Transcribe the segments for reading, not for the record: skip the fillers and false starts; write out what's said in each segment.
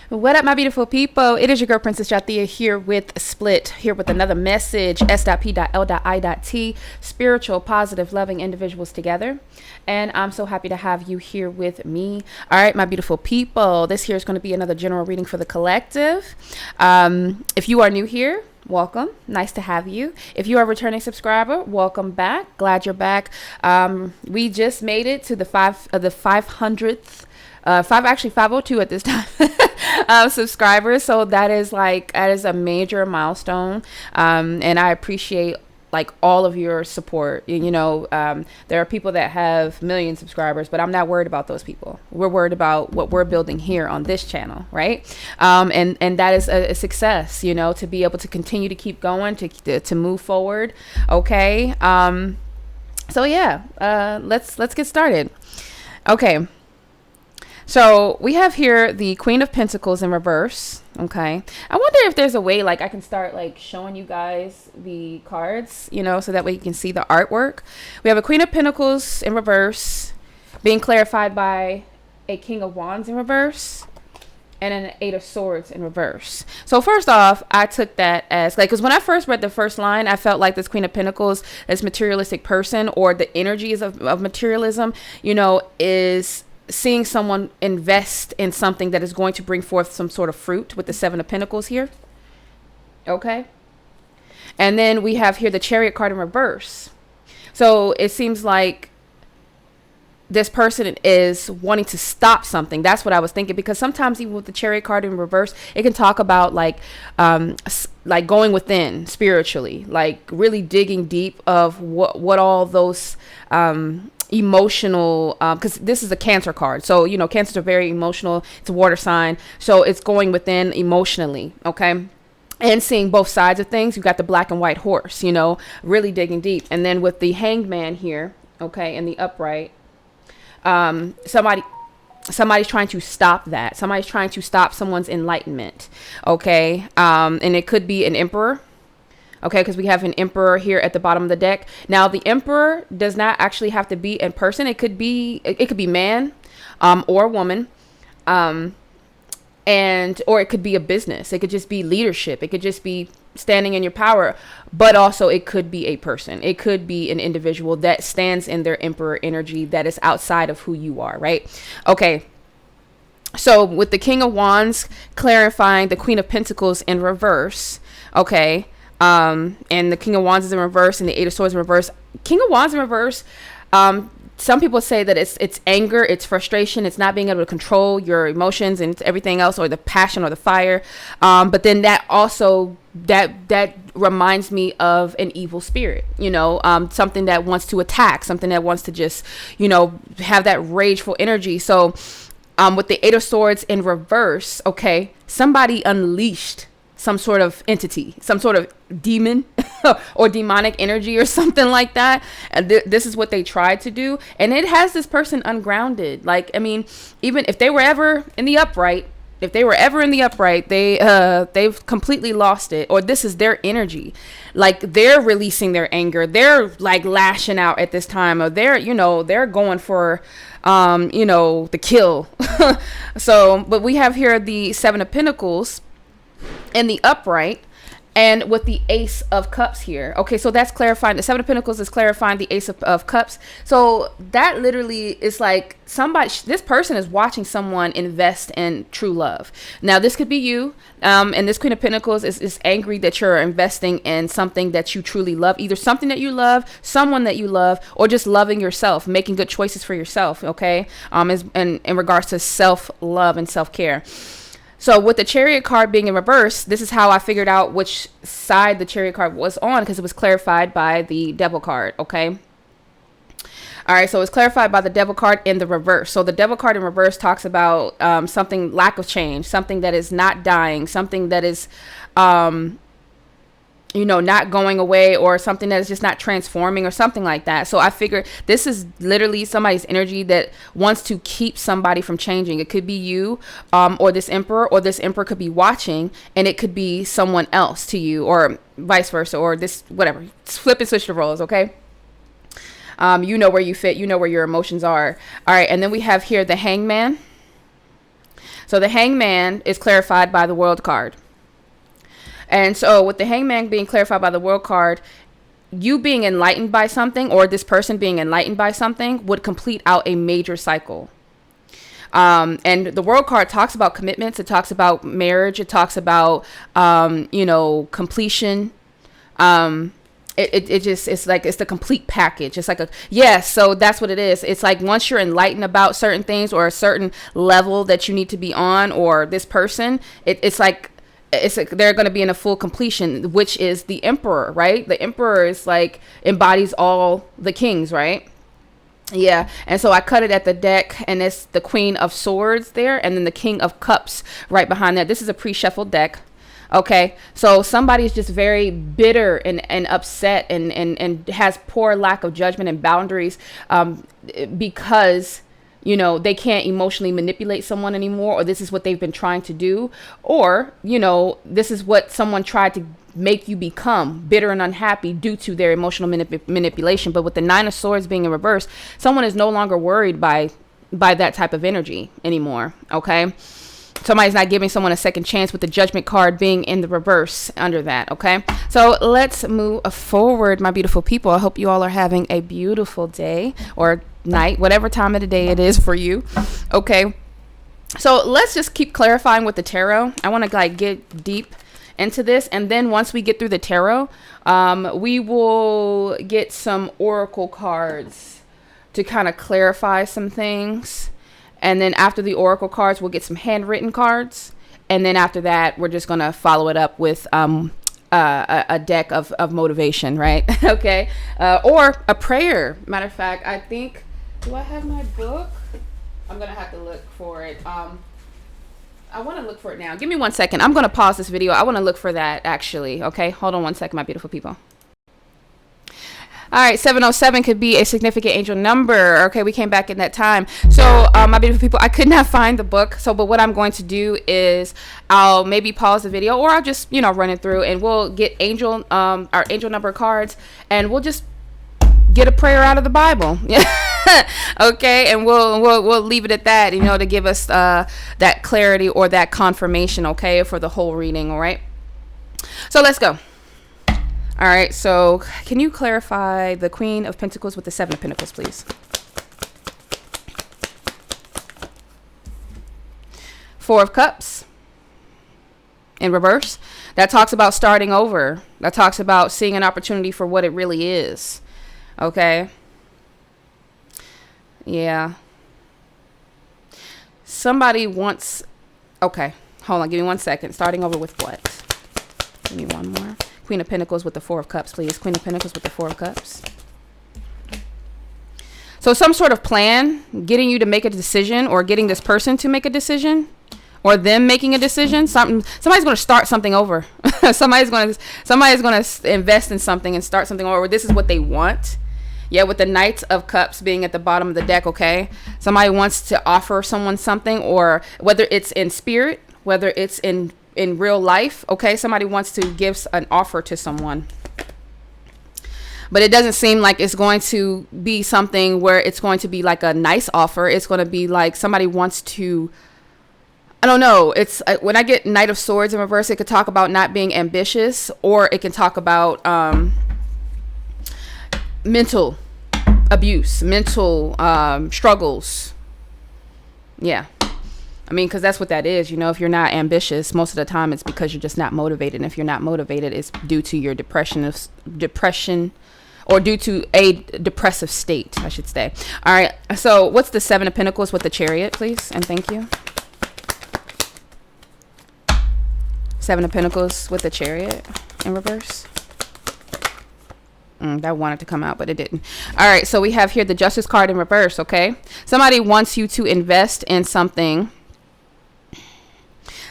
What up, my beautiful people? It is your girl, Princess Jathiyah, here with Split, here with another message, S.P.L.I.T, spiritual, positive, loving individuals together. And I'm so happy to have you here with me. All right, my beautiful people, this here is going to be another general reading for the collective. If you are new here, welcome. Nice to have you. If you are a returning subscriber, welcome back. Glad you're back. We just made it to the 500th 502 at this time subscribers, so that is a major milestone, and I appreciate all of your support. There are people that have million subscribers, but I'm not worried about those people. We're worried about what we're building here on this channel, right? And that is a success, to be able to continue to keep going, to move forward. Okay. So yeah, let's get started. Okay. So we have here the Queen of Pentacles in reverse. Okay. I wonder if there's a way I can start showing you guys the cards, so that way you can see the artwork. We have a Queen of Pentacles in reverse being clarified by a King of Wands in reverse and an Eight of Swords in reverse. So first off, I took that as because when I first read the first line, I felt like this Queen of Pentacles, this materialistic person, or the energies of materialism, is seeing someone invest in something that is going to bring forth some sort of fruit with the Seven of Pentacles here. Okay. And then we have here the Chariot card in reverse. So it seems like this person is wanting to stop something. That's what I was thinking, because sometimes even with the Chariot card in reverse, it can talk about going within spiritually, really digging deep of what all those emotional, because this is a Cancer card, so Cancers are very emotional. It's a water sign, so it's going within emotionally. Okay. And seeing both sides of things. You've got the black and white horse, really digging deep. And then with the Hanged Man here, okay, in the upright, somebody's trying to stop that. Somebody's trying to stop someone's enlightenment. Okay. And it could be an Emperor. Okay, because we have an Emperor here at the bottom of the deck. Now, the Emperor does not actually have to be in person. It could be man, or woman, or it could be a business. It could just be leadership. It could just be standing in your power. But also, it could be a person. It could be an individual that stands in their Emperor energy that is outside of who you are, right? Okay. So with the King of Wands clarifying the Queen of Pentacles in reverse, okay. And the King of Wands is in reverse and the Eight of Swords in reverse. King of Wands in reverse, some people say that it's anger, it's frustration, it's not being able to control your emotions and everything else, or the passion or the fire. But then that also that reminds me of an evil spirit, something that wants to attack, something that wants to just, have that rageful energy. So with the Eight of Swords in reverse, okay, somebody unleashed some sort of entity, some sort of demon or demonic energy or something like that. And this is what they tried to do. And it has this person ungrounded. Even if they were ever in the upright, they've completely lost it, or this is their energy. They're releasing their anger. They're lashing out at this time, or they're going for, the kill. So, but we have here the Seven of Pentacles in the upright, and with the Ace of Cups here. Okay, so that's clarifying. The Seven of Pentacles is clarifying the Ace of Cups. So that literally is this person is watching someone invest in true love. Now, this could be you. And this Queen of Pentacles is angry that you're investing in something that you truly love. Either something that you love, someone that you love, or just loving yourself, making good choices for yourself. Okay. In regards to self-love and self-care. So with the Chariot card being in reverse, this is how I figured out which side the Chariot card was on, because it was clarified by the Devil card. Okay. All right. So it's clarified by the Devil card in the reverse. So the Devil card in reverse talks about something, lack of change, something that is not dying, something that is not going away, or something that is just not transforming or something like that. So I figured this is literally somebody's energy that wants to keep somebody from changing. It could be you, or this Emperor could be watching, and it could be someone else to you, or vice versa, or this, whatever. Flip and switch the roles. Okay. You know where you fit, where your emotions are. All right. And then we have here the Hangman. So the hangman is clarified by the world card. And so with the hangman being clarified by the world card, you being enlightened by something, or this person being enlightened by something, would complete out a major cycle. And the world card talks about commitments. It talks about marriage. It talks about, completion. It's like, it's the complete package. It's like so that's what it is. It's like, once you're enlightened about certain things, or a certain level that you need to be on, or this person, it's like they're going to be in a full completion, which is the emperor, right? The emperor is like, embodies all the kings, right? Yeah. And so I cut it at the deck, and it's the Queen of Swords there, and then the King of Cups right behind that. This is a pre-shuffled deck. Okay, so somebody's just very bitter and upset and has poor lack of judgment and boundaries, because they can't emotionally manipulate someone anymore, or this is what they've been trying to do, or this is what someone tried to make you become, bitter and unhappy due to their emotional manipulation. But with the Nine of Swords being in reverse, someone is no longer worried by that type of energy anymore. Okay, somebody's not giving someone a second chance, with the Judgment card being in the reverse under that. Okay, so let's move forward, my beautiful people. I hope you all are having a beautiful day or night, whatever time of the day it is for you. Okay, so let's just keep clarifying with the tarot. I want to get deep into this, and then once we get through the tarot, we will get some oracle cards to kind of clarify some things. And then after the oracle cards, we'll get some handwritten cards. And then after that, we're just going to follow it up with a deck of motivation, right? Okay. Or a prayer. Matter of fact, I think, do I have my book? I'm going to have to look for it. I want to look for it now. Give me 1 second. I'm going to pause this video. I want to look for that, actually. Okay. Hold on 1 second, my beautiful people. All right, 707 could be a significant angel number. Okay, we came back in that time. So, my beautiful people, I could not find the book. So, but what I'm going to do is I'll maybe pause the video, or I'll just, run it through, and we'll get our angel number cards, and we'll just get a prayer out of the Bible. Okay, and we'll leave it at that, to give us that clarity or that confirmation, okay, for the whole reading. All right. So let's go. All right, so can you clarify the Queen of Pentacles with the Seven of Pentacles, please? Four of Cups in reverse. That talks about starting over. That talks about seeing an opportunity for what it really is. Okay. Yeah. Somebody wants... Okay, hold on. Give me 1 second. Starting over with what? Give me one more. Queen of Pentacles with the Four of Cups, please. Queen of Pentacles with the Four of Cups. So some sort of plan, getting you to make a decision, or getting this person to make a decision, or them making a decision. Somebody's going to start something over. somebody's going to invest in something and start something over. This is what they want. Yeah, with the Knight of Cups being at the bottom of the deck, okay? Somebody wants to offer someone something, or whether it's in spirit, whether it's in real life, okay? Somebody wants to give an offer to someone. But it doesn't seem like it's going to be something where it's going to be like a nice offer. It's going to be like somebody wants to, I don't know. It's when I get Knight of Swords in reverse, it could talk about not being ambitious, or it can talk about mental abuse, mental struggles. Yeah. I mean, because that's what that is. If you're not ambitious, most of the time it's because you're just not motivated. And if you're not motivated, it's due to your depression, or due to a depressive state, I should say. All right. So what's the Seven of Pentacles with the Chariot, please? And thank you. Seven of Pentacles with the Chariot in reverse. That wanted to come out, but it didn't. All right. So we have here the Justice card in reverse. Okay. Somebody wants you to invest in something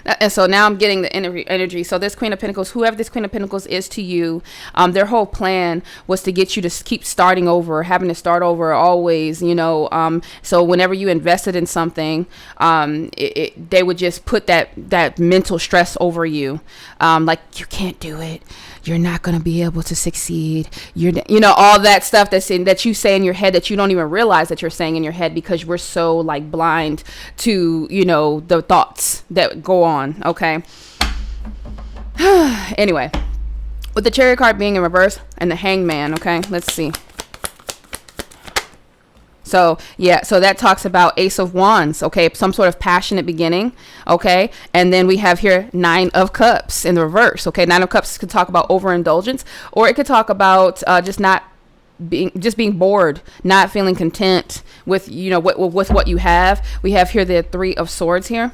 And so now I'm getting the energy. So this Queen of Pentacles, whoever this Queen of Pentacles is to you, their whole plan was to get you to keep starting over, having to start over always, so whenever you invested in something, they would just put that mental stress over you. Like, you can't do it. You're not going to be able to succeed. All that stuff that you say in your head that you don't even realize that you're saying in your head, because we're so like blind to, the thoughts that go on. Okay. Anyway, with the Chariot card being in reverse and the Hangman. Okay. Let's see. So, yeah, so that talks about Ace of Wands, okay, some sort of passionate beginning, okay, and then we have here Nine of Cups in the reverse, okay. Nine of Cups could talk about overindulgence, or it could talk about just being bored, not feeling content with, with what you have. We have here the Three of Swords here.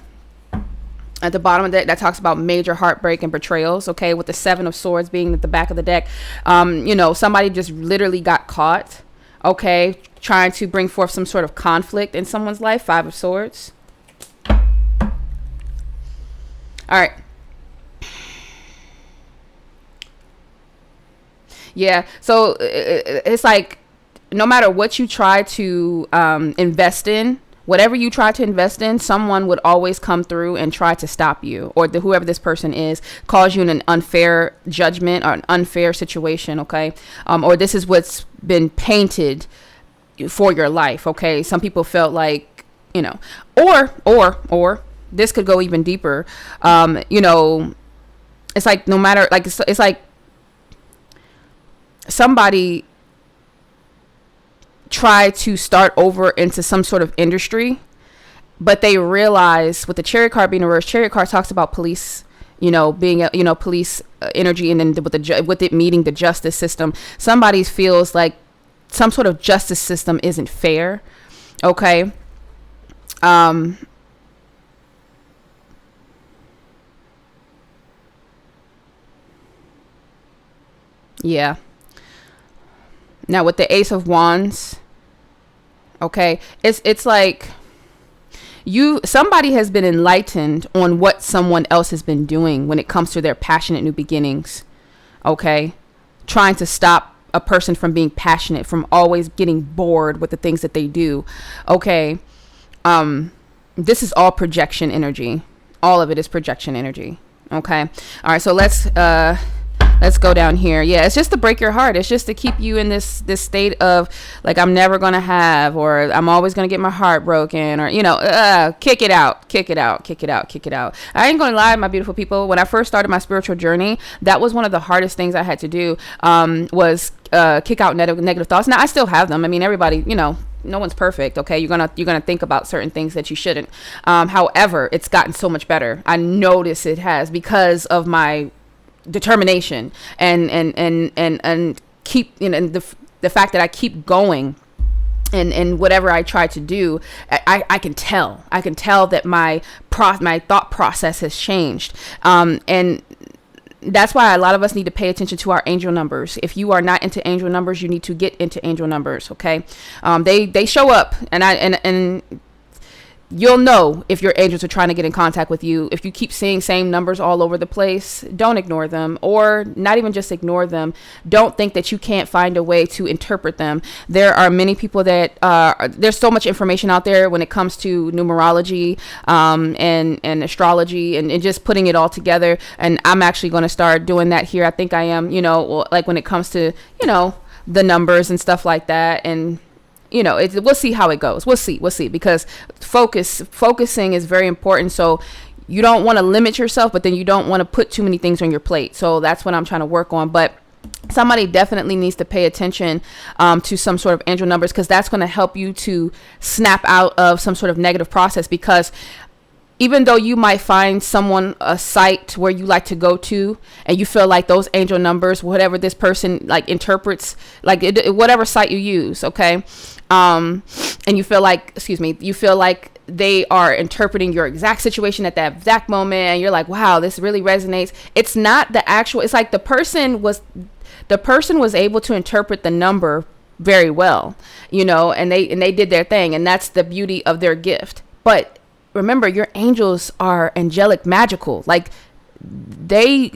At the bottom of that talks about major heartbreak and betrayals, okay, with the Seven of Swords being at the back of the deck. Somebody just literally got caught, okay, trying to bring forth some sort of conflict in someone's life. Five of Swords. All right. Yeah. So it's like, no matter what you try to invest in, whatever you try to invest in, someone would always come through and try to stop you, or whoever this person is, cause you in an unfair judgment or an unfair situation. Okay. Or this is what's been painted for your life. Okay. Some people felt like, or this could go even deeper. It's like, no matter, like, it's like somebody try to start over into some sort of industry, but they realize, with the Chariot card being reversed, Chariot card talks about police, being police energy, and then with it meeting the justice system. Somebody feels like some sort of justice system isn't fair. Okay. Yeah. Now with the Ace of Wands, okay, it's like somebody has been enlightened on what someone else has been doing when it comes to their passionate new beginnings. Okay. Trying to stop a person from being passionate, from always getting bored with the things that they do. Okay. This is all projection energy. All of it is projection energy. Okay. All right. So let's go down here. Yeah, it's just to break your heart. It's just to keep you in this state of like, I'm never going to have, or I'm always going to get my heart broken, or, kick it out. I ain't going to lie, my beautiful people. When I first started my spiritual journey, that was one of the hardest things I had to do, was kick out negative thoughts. Now, I still have them. I mean, everybody, no one's perfect. Okay. You're going to think about certain things that you shouldn't. However, it's gotten so much better. I notice it has, because of my determination and keep, the fact that I keep going and whatever I try to do, I can tell that my thought process has changed. And that's why a lot of us need to pay attention to our angel numbers. If you are not into angel numbers, you need to get into angel numbers. Okay. They show up, and you'll know if your angels are trying to get in contact with you. If you keep seeing same numbers all over the place, don't ignore them, or not even just ignore them. Don't think that you can't find a way to interpret them. There are many people that there's so much information out there when it comes to numerology and astrology and just putting it all together. And I'm actually going to start doing that here. I think I am, like when it comes to, the numbers and stuff like that. And we'll see how it goes. We'll see, because focusing is very important. So you don't want to limit yourself, but then you don't want to put too many things on your plate. So that's what I'm trying to work on. But somebody definitely needs to pay attention to some sort of angel numbers, because that's going to help you to snap out of some sort of negative process. Because even though you might find a site where you like to go to, and you feel like those angel numbers, whatever this person like interprets, like whatever site you use, okay, and you feel like they are interpreting your exact situation at that exact moment, and you're like, wow, this really resonates. It's not the actual. It's like the person was able to interpret the number very well, and they did their thing, and that's the beauty of their gift. But remember, your angels are angelic, magical. Like they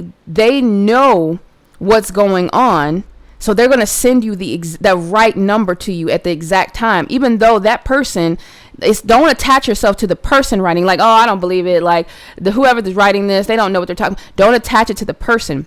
know what's going on. So they're going to send you the right number to you at the exact time, even though that person is, don't attach yourself to the person writing, like, oh, I don't believe it. Like whoever is writing this, they don't know what they're talking. Don't attach it to the person.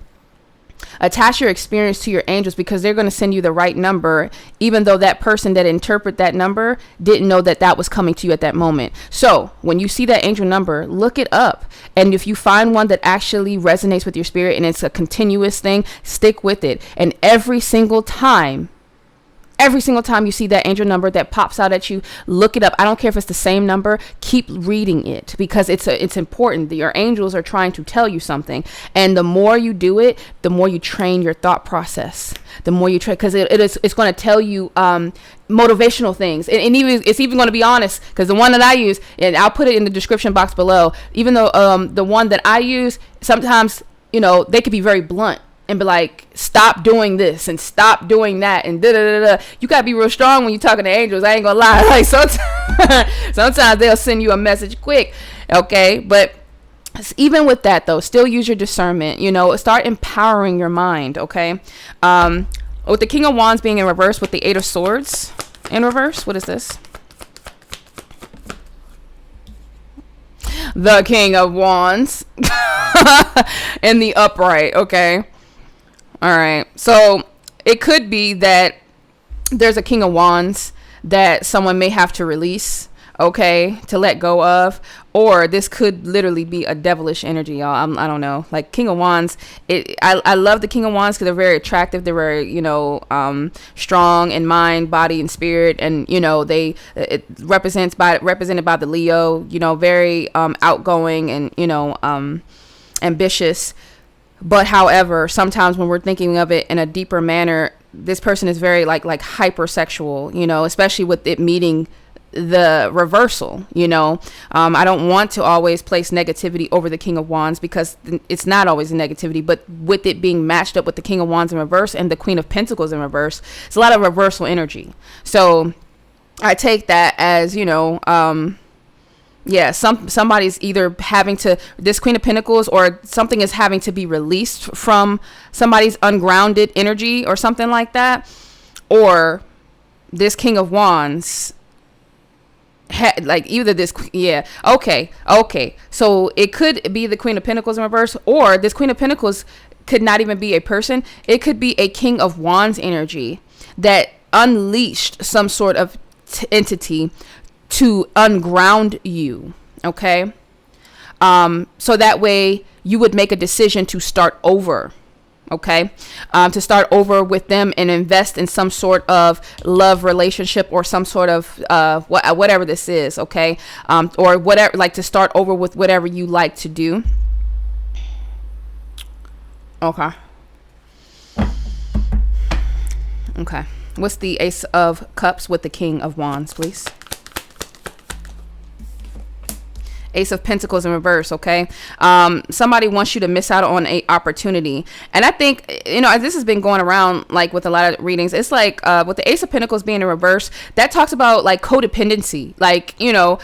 Attach your experience to your angels, because they're going to send you the right number, even though that person that interpret that number didn't know that that was coming to you at that moment. So when you see that angel number, look it up. And if you find one that actually resonates with your spirit and it's a continuous thing, stick with it. And every single time you see that angel number that pops out at you, look it up. I don't care if it's the same number. Keep reading it, because it's important. Your angels are trying to tell you something. And the more you do it, the more you train your thought process. The more you train, because it's going to tell you motivational things. And even it's even going to be honest, because the one that I use, and I'll put it in the description box below, even though the one that I use, sometimes, they could be very blunt and be like, stop doing this and stop doing that and da da da da. You gotta be real strong when you're talking to angels. I ain't gonna lie. Like sometimes they'll send you a message quick, okay? But even with that though, still use your discernment. Start empowering your mind, okay? With the King of Wands being in reverse, with the Eight of Swords in reverse, what is this? The King of Wands in the upright, okay? All right, so it could be that there's a King of Wands that someone may have to release, okay, to let go of, or this could literally be a devilish energy, y'all. I don't know. Like King of Wands, I love the King of Wands because they're very attractive. They're very, strong in mind, body, and spirit, and it represented by the Leo, very outgoing and ambitious. But however, sometimes when we're thinking of it in a deeper manner, this person is very like hypersexual, especially with it meeting the reversal. I don't want to always place negativity over the King of Wands, because it's not always a negativity, but with it being matched up with the King of Wands in reverse and the Queen of Pentacles in reverse, it's a lot of reversal energy. So I take that as, somebody's either having to, this Queen of Pentacles, or something is having to be released from somebody's ungrounded energy or something like that. Or this King of Wands, either this, okay. So it could be the Queen of Pentacles in reverse, or this Queen of Pentacles could not even be a person. It could be a King of Wands energy that unleashed some sort of entity to unground you, okay? So that way you would make a decision to start over, okay? To start over with them and invest in some sort of love relationship or some sort of whatever this is, okay? Or whatever, like to start over with whatever you like to do. Okay. What's the Ace of Cups with the King of Wands, please? Ace of Pentacles in reverse, okay? Somebody wants you to miss out on a opportunity. And I think, this has been going around like with a lot of readings. It's like with the Ace of Pentacles being in reverse, that talks about like codependency. Like,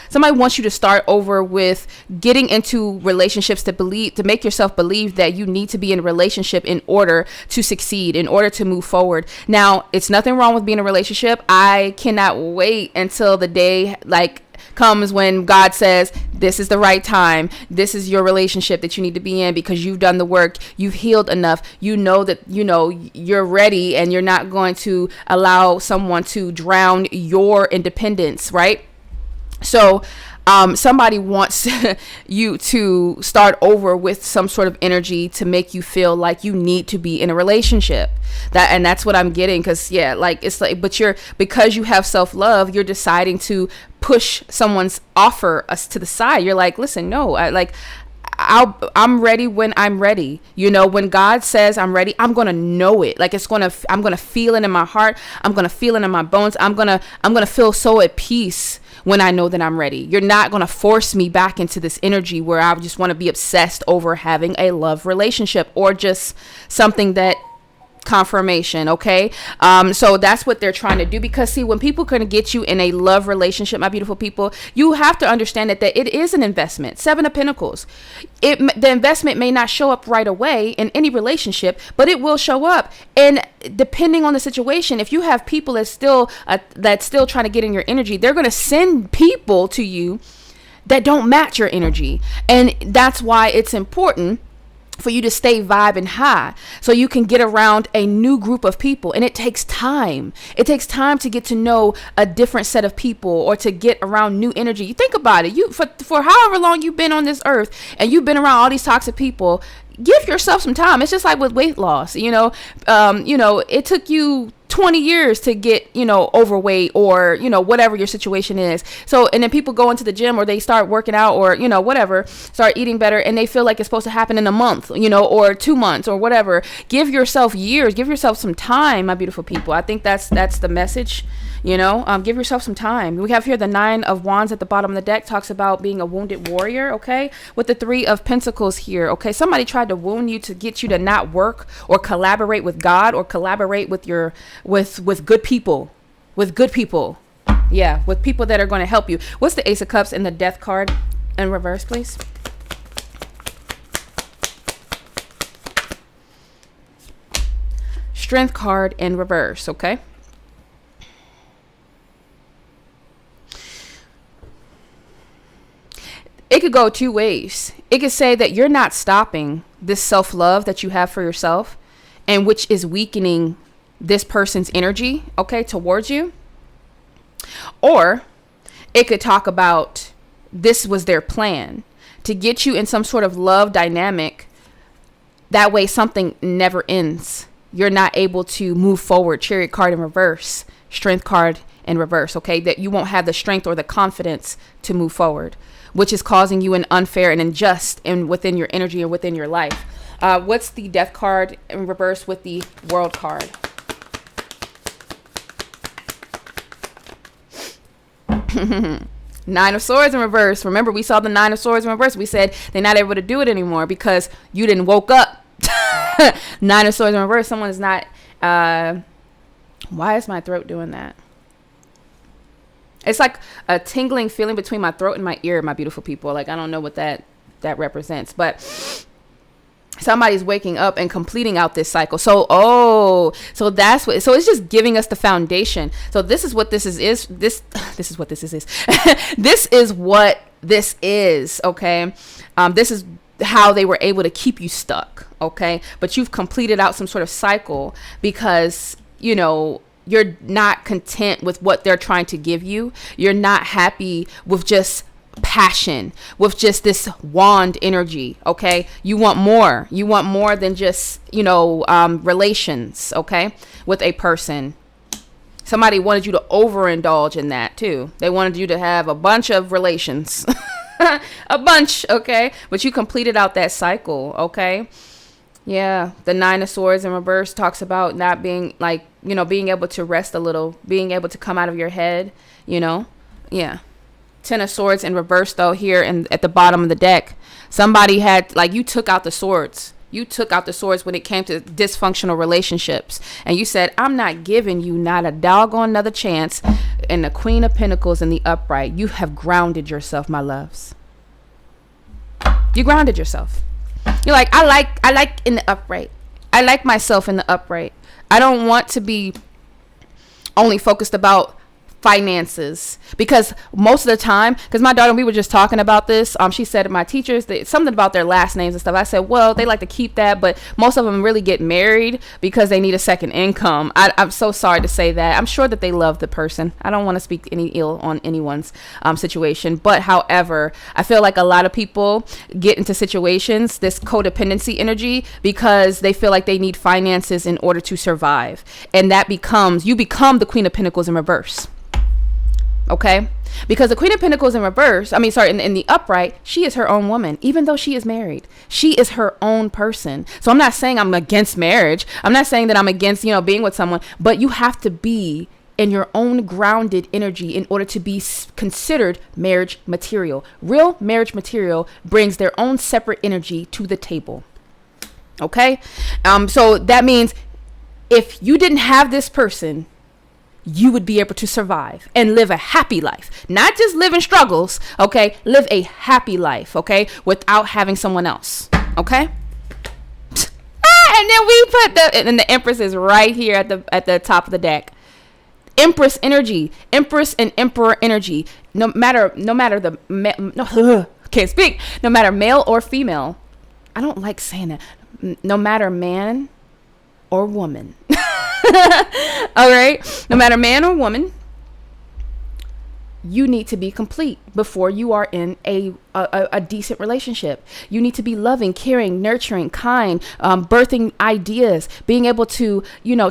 somebody wants you to start over with getting into relationships to make yourself believe that you need to be in a relationship in order to succeed, in order to move forward. Now, it's nothing wrong with being in a relationship. I cannot wait until the day comes when God says, this is the right time. This is your relationship that you need to be in, because you've done the work. You've healed enough. That, you're ready, and you're not going to allow someone to drown your independence, right? So somebody wants you to start over with some sort of energy to make you feel like you need to be in a relationship. That's what I'm getting, because because you have self-love, you're deciding to push someone's offer to the side. You're like, listen, no, I'm ready when I'm ready. When God says I'm ready, I'm going to know it. I'm going to feel it in my heart. I'm going to feel it in my bones. I'm going to feel so at peace when I know that I'm ready. You're not going to force me back into this energy where I just want to be obsessed over having a love relationship, or just something that confirmation. Okay. So that's what they're trying to do, because see, when people can get you in a love relationship, my beautiful people, you have to understand that it is an investment. Seven of Pentacles. The investment may not show up right away in any relationship, but it will show up. And depending on the situation, if you have people that's still trying to get in your energy, they're going to send people to you that don't match your energy. And that's why it's important for you to stay vibing high, so you can get around a new group of people. And it takes time. It takes time to get to know a different set of people, or to get around new energy. You think about it. You for however long you've been on this earth, and you've been around all these toxic people, give yourself some time. It's just like with weight loss. It took you 20 years to get, overweight, or, whatever your situation is. So, and then people go into the gym, or they start working out, or, whatever, start eating better, and they feel like it's supposed to happen in a month, or 2 months, or whatever. Give yourself years, give yourself some time, my beautiful people. I think that's the message. Give yourself some time. We have here the 9 of Wands at the bottom of the deck, talks about being a wounded warrior. Okay. With the 3 of Pentacles here. Okay. Somebody tried to wound you to get you to not work or collaborate with God, or collaborate with with good people, Yeah. With people that are going to help you. What's the Ace of Cups and the Death card in reverse, please? Strength card in reverse. Okay. It could go two ways. It could say that you're not stopping this self-love that you have for yourself, and which is weakening this person's energy, okay, towards you. Or it could talk about this was their plan to get you in some sort of love dynamic. That way something never ends. You're not able to move forward. Chariot card in reverse. Strength card in reverse, okay? That you won't have the strength or the confidence to move forward, which is causing you an unfair and unjust within your energy and within your life. What's the Death card in reverse with the World card? Nine of Swords in reverse. Remember, we saw the 9 of Swords in reverse. We said they're not able to do it anymore because you didn't woke up. 9 of Swords in reverse. Someone is not. Why is my throat doing that? It's like a tingling feeling between my throat and my ear, my beautiful people. Like, I don't know what that represents, but somebody's waking up and completing out this cycle. So that's what, so it's just giving us the foundation. So this is what this is this is what this is. This is what this is. Okay. This is how they were able to keep you stuck. Okay. But you've completed out some sort of cycle because, you're not content with what they're trying to give you. You're not happy with just passion, with just this wand energy. Okay. You want more. You want more than just, relations. Okay. With a person. Somebody wanted you to overindulge in that too. They wanted you to have a bunch of relations, a bunch. Okay. But you completed out that cycle. Okay. Yeah, the 9 of Swords in reverse talks about not being like, being able to rest a little, being able to come out of your head, Yeah. 10 of Swords in reverse, though, here at the bottom of the deck. Somebody had, like, you took out the swords. You took out the swords when it came to dysfunctional relationships. And you said, I'm not giving you not a doggone another chance. And the Queen of Pentacles in the upright. You have grounded yourself, my loves. You grounded yourself. You're like, I like in the upright. I like myself in the upright. I don't want to be only focused about finances, because most of the time, because my daughter, we were just talking about this, she said my teachers, something about their last names and stuff. I said, well, they like to keep that, but most of them really get married because they need a second income. I'm so sorry to say that. I'm sure that they love the person. I don't want to speak any ill on anyone's situation, but however, I feel like a lot of people get into situations, this codependency energy, because they feel like they need finances in order to survive, and that you become the Queen of Pentacles in reverse. Okay, because the Queen of Pentacles in reverse, in the upright, she is her own woman, even though she is married. She is her own person. So I'm not saying I'm against marriage. I'm not saying that I'm against, being with someone, but you have to be in your own grounded energy in order to be considered marriage material. Real marriage material brings their own separate energy to the table. Okay, so that means if you didn't have this person, you would be able to survive and live a happy life. Not just live in struggles, okay? Live a happy life, okay? Without having someone else, okay? And then we put and the Empress is right here at the top of the deck. Empress energy, Empress and Emperor energy. No matter can't speak. No matter male or female. I don't like saying that. No matter man or woman. All right. No matter man or woman, you need to be complete before you are in a decent relationship. You need to be loving, caring, nurturing, kind, birthing ideas, being able to,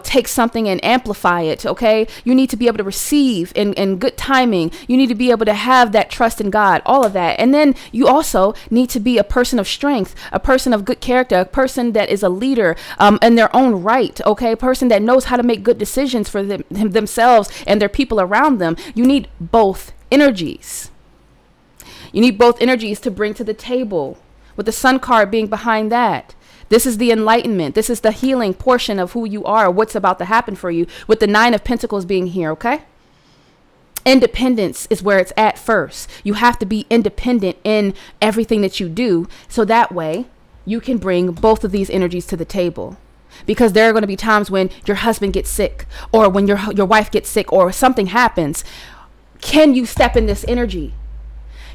take something and amplify it. Okay. You need to be able to receive in good timing. You need to be able to have that trust in God, all of that. And then you also need to be a person of strength, a person of good character, a person that is a leader in their own right. Okay. A person that knows how to make good decisions for themselves and their people around them. You need both energies. You need both energies to bring to the table, with the Sun card being behind that. This is the enlightenment. This is the healing portion of who you are, what's about to happen for you, with the Nine of Pentacles being here, okay? Independence is where it's at first. You have to be independent in everything that you do, so that way you can bring both of these energies to the table. Because there are going to be times when your husband gets sick, or when your wife gets sick, or something happens. Can you step in this energy?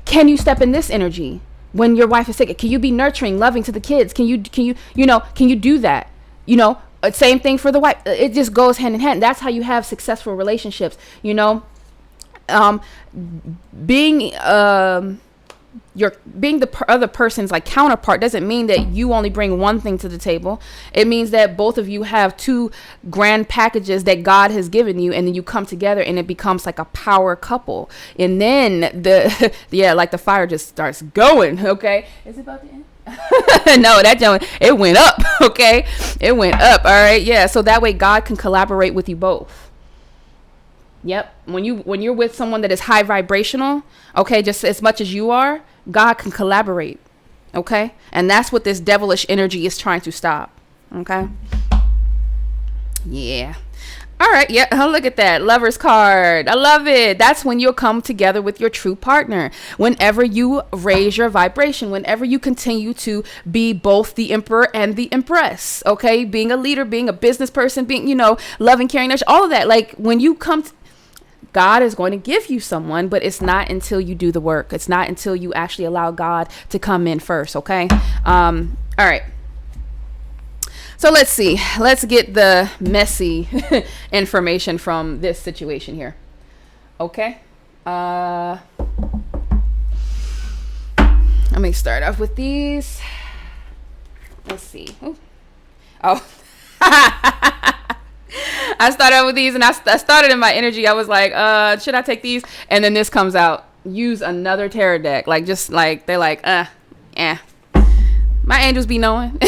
Can you step in this energy when your wife is sick? Can you be nurturing, loving to the kids? Can you do that? Same thing for the wife. It just goes hand in hand. That's how you have successful relationships. Being the other person's like counterpart doesn't mean that you only bring one thing to the table. It means that both of you have two grand packages that God has given you, and then you come together and it becomes like a power couple. And then like the fire just starts going. Okay, is it about to end? No, it went up. Okay, it went up. All right, yeah. So that way God can collaborate with you both. Yep. When you're with someone that is high vibrational, okay, just as much as you are, God can collaborate. Okay? And that's what this devilish energy is trying to stop. Okay? Yeah. All right. Yeah. Oh, look at that. Lover's card. I love it. That's when you'll come together with your true partner. Whenever you raise your vibration, whenever you continue to be both the Emperor and the Empress. Okay? Being a leader, being a business person, being, loving, caring, all of that. Like when you come God is going to give you someone, but it's not until you do the work. It's not until you actually allow God to come in first. Okay. All right. So let's see. Let's get the messy information from this situation here. Okay. Let me start off with these. Let's see. Oh. I started with these, and I started in my energy. I was like, should I take these? And then this comes out. Use another tarot deck. Like, just like, they're like, My angels be knowing.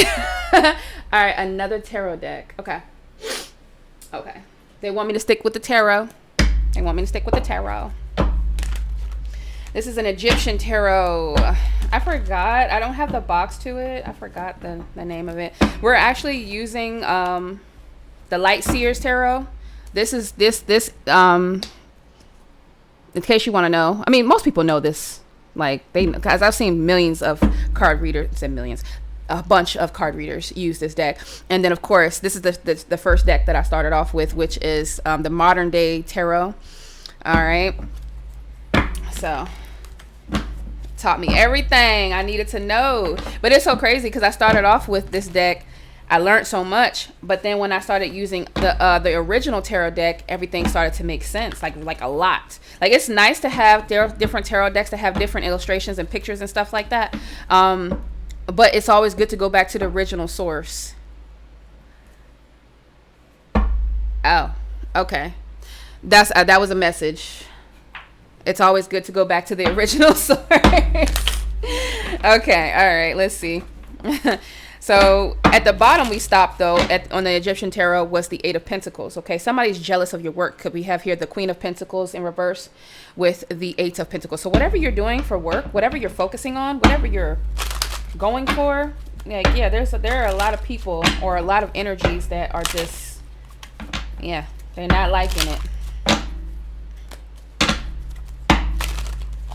All right, another tarot deck. Okay. They want me to stick with the tarot. This is an Egyptian tarot. I forgot. I don't have the box to it. I forgot the name of it. We're actually using the Light Seers Tarot. This is in case you want to know. I mean, most people know this. Like, because I've seen millions of card readers, a bunch of card readers use this deck. And then, of course, this is the first deck that I started off with, which is the Modern Day Tarot. All right. So, taught me everything I needed to know. But it's so crazy because I started off with this deck. I learned so much, but then when I started using the original tarot deck, everything started to make sense, like a lot. Like, it's nice to have different tarot decks that have different illustrations and pictures and stuff like that. But it's always good to go back to the original source. Oh, okay. That was a message. It's always good to go back to the original source. Okay, all right, let's see. So at the bottom we stopped though on the Egyptian tarot was the Eight of Pentacles. Okay, somebody's jealous of your work. Could we have here the Queen of Pentacles in reverse with the Eight of Pentacles? So whatever you're doing for work, whatever you're focusing on, whatever you're going for, there are a lot of people or a lot of energies that are just Yeah, they're not liking it.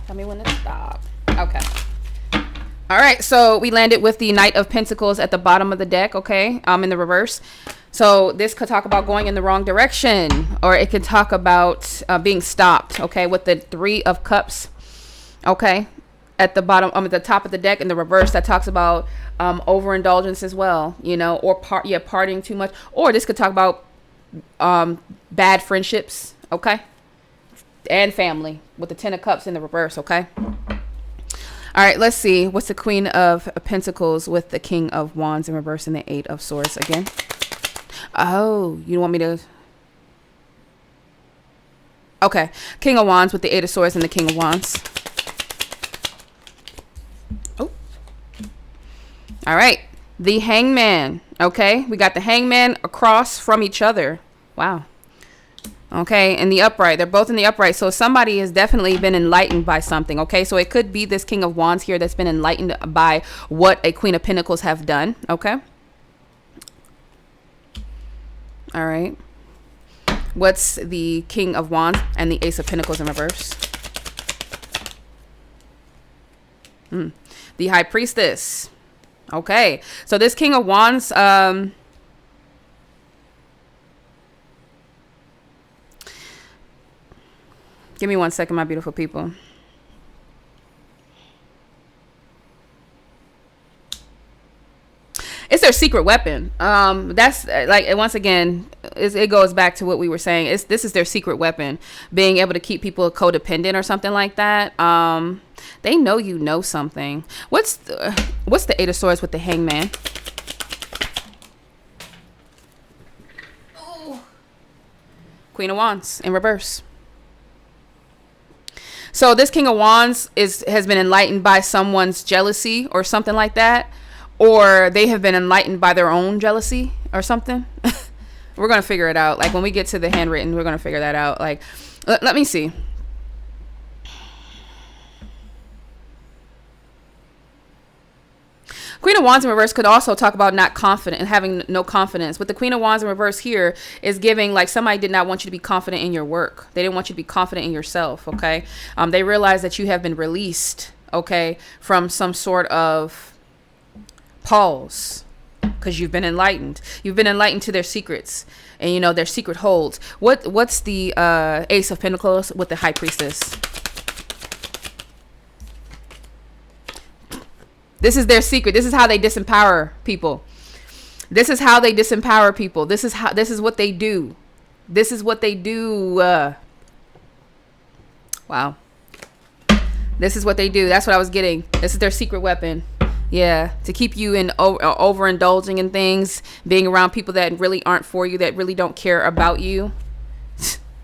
Tell me when to stop. Okay. All right, so we landed with the Knight of Pentacles at the bottom of the deck, okay, in the reverse. So this could talk about going in the wrong direction, or it could talk about being stopped, okay, with the Three of Cups, okay, at the bottom, at the top of the deck in the reverse. That talks about overindulgence as well, you know, or partying too much. Or this could talk about bad friendships, okay, and family with the Ten of Cups in the reverse, okay. All right, let's see. What's the Queen of Pentacles with the King of Wands in reverse and the Eight of Swords again? Oh, you want me to? Okay. King of Wands with the Eight of Swords and the King of Wands. Oh. All right. The Hangman. Okay. We got the Hangman across from each other. Wow. Okay, in the upright. They're both in the upright. So somebody has definitely been enlightened by something. Okay, so it could be this King of Wands here that's been enlightened by what a Queen of Pentacles have done. Okay. All right. What's the King of Wands and the Ace of Pentacles in reverse? The High Priestess. Okay, so this King of Wands, give me 1 second, my beautiful people. It's their secret weapon. That's like, once again, it goes back to what we were saying. This is their secret weapon, being able to keep people codependent or something like that. They know you know something. What's the Eight of Swords with the Hangman? Oh. Queen of Wands in reverse. So this King of Wands has been enlightened by someone's jealousy or something like that. Or they have been enlightened by their own jealousy or something. We're going to figure it out. Like when we get to the handwritten, we're going to figure that out. Like, let me see. Queen of Wands in reverse could also talk about not confident and having no confidence. But the Queen of Wands in reverse here is giving like somebody did not want you to be confident in your work. They didn't want you to be confident in yourself. Okay. They realize that you have been released. Okay. From some sort of pause because you've been enlightened. You've been enlightened to their secrets and, you know, their secret holds. What's the Ace of Pentacles with the High Priestess? This is their secret. This is how they disempower people. This is how they disempower people. This is what they do. This is what they do. Wow. This is what they do. That's what I was getting. This is their secret weapon. Yeah, to keep you in overindulging in things, being around people that really aren't for you, that really don't care about you.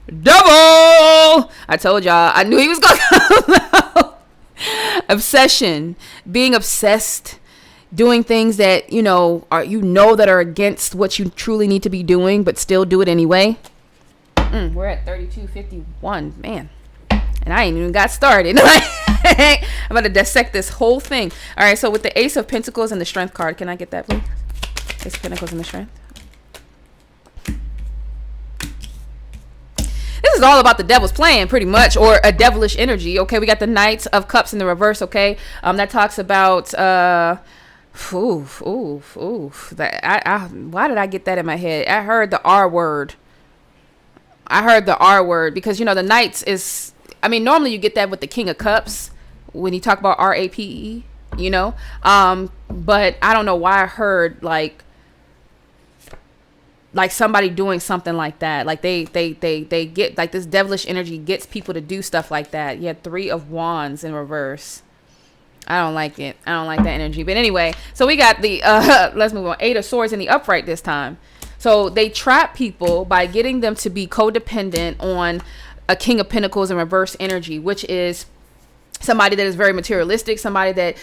Double! I told y'all. I knew he was going to come out. Obsession. Being obsessed. Doing things that, you know, that are against what you truly need to be doing, but still do it anyway. We're at 32:51. Man. And I ain't even got started. I'm about to dissect this whole thing. All right, so with the Ace of Pentacles and the Strength card, can I get that, please? Ace of Pentacles and the Strength. This is all about the devil's plan, pretty much, or a devilish energy. Okay, we got the Knight of Cups in the reverse. Okay, that talks about why did I get that in my head? I heard the R word. Because, you know, the Knights is, I mean, normally you get that with the King of Cups when you talk about RAPE, you know, but I don't know why I heard like somebody doing something like that. Like they get like this devilish energy gets people to do stuff like that. You had Three of Wands in reverse. I don't like it. I don't like that energy. But anyway, so we got the let's move on. Eight of Swords in the upright this time. So they trap people by getting them to be codependent on a King of Pentacles in reverse energy, which is somebody that is very materialistic, somebody that